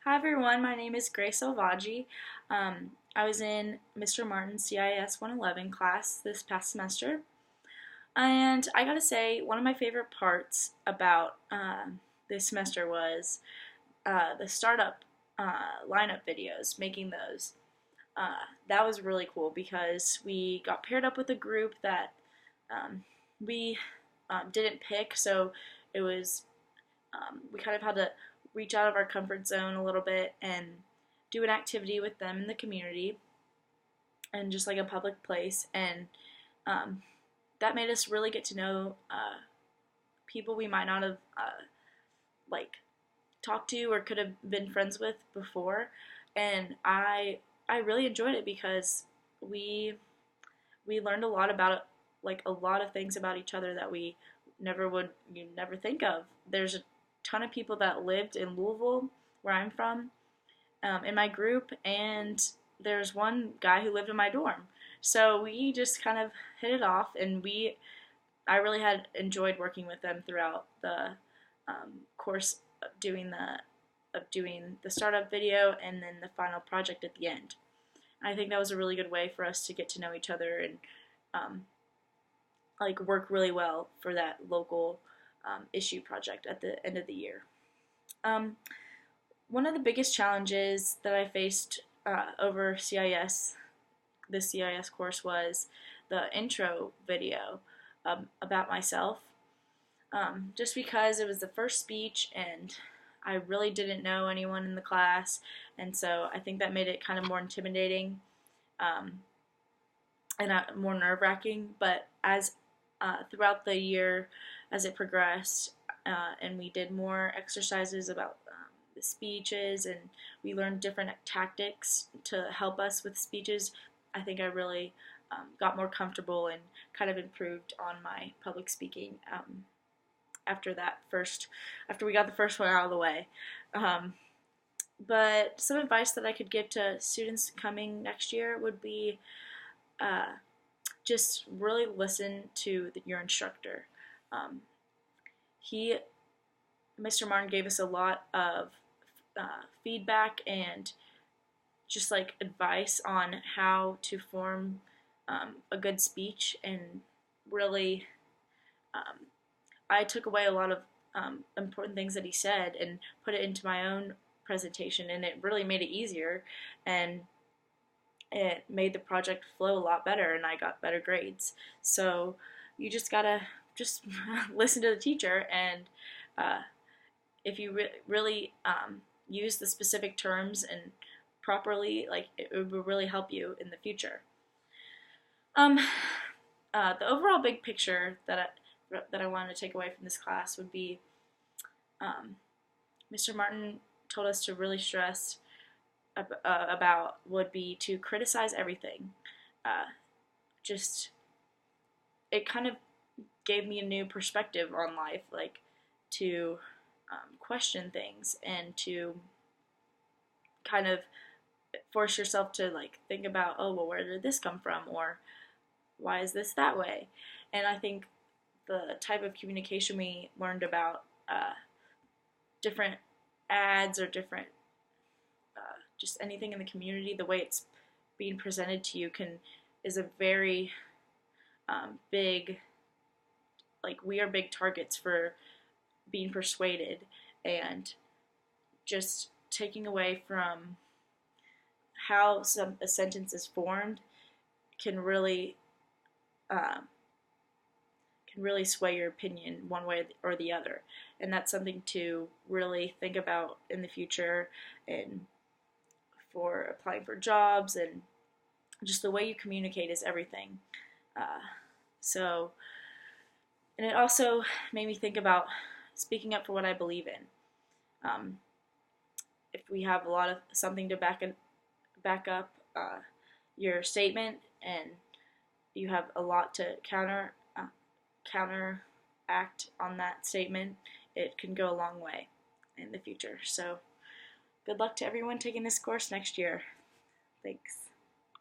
Hi everyone, my name is Grace Salvaggi. I was in Mr. Martin's CIS 111 class this past semester, and I gotta say, one of my favorite parts about this semester was the startup lineup videos, making those. That was really cool because we got paired up with a group that we didn't pick, so it was we kind of had to reach out of our comfort zone a little bit and do an activity with them in the community and just like a public place. And um, that made us really get to know people we might not have like talked to or could have been friends with before. And I really enjoyed it because we we learned a lot about like a lot of things about each other that we you never think of. There's a ton of people that lived in Louisville, where I'm from, in my group, and there's one guy who lived in my dorm. So we just kind of hit it off, and I really had enjoyed working with them throughout the course of doing the startup video and then the final project at the end. And I think that was a really good way for us to get to know each other and um, like work really well for that local issue project at the end of the year. Um, One of the biggest challenges that I faced over CIS, this CIS course, was the intro video about myself. Just because it was the first speech and I really didn't know anyone in the class, and so I think that made it kind of more intimidating um, and more nerve-wracking. But as throughout the year, as it progressed, and we did more exercises about the speeches, and we learned different tactics to help us with speeches, I think I really got more comfortable and kind of improved on my public speaking after we got the first one out of the way. Um, but some advice that I could give to students coming next year would be uh, just really listen to your instructor. Um, he, Mr. Martin, gave us a lot of feedback and just like advice on how to form a good speech, and really um, I took away a lot of important things that he said and put it into my own presentation, and it really made it easier, and it made the project flow a lot better, and I got better grades. So you just gotta just listen to the teacher, and uh, if you really use the specific terms and properly, like it will really help you in the future. Um, the overall big picture that I wanted to take away from this class would be um, Mr. Martin told us to really stress about would be to criticize everything. Uh, just it kind of gave me a new perspective on life, like to question things and to kind of force yourself to like think about, oh well, where did this come from, or why is this that way? And I think the type of communication we learned about different ads or different just anything in the community, the way it's being presented to you is a very big, like we are big targets for being persuaded, and just taking away from how a sentence is formed can really um, sway your opinion one way or the other, and that's something to really think about in the future and for applying for jobs, and just the way you communicate is everything. Uh, so, and it also made me think about speaking up for what I believe in. Um, if we have a lot of something to back up your statement, and you have a lot to counteract on that statement, it can go a long way in the future. So good luck to everyone taking this course next year. Thanks.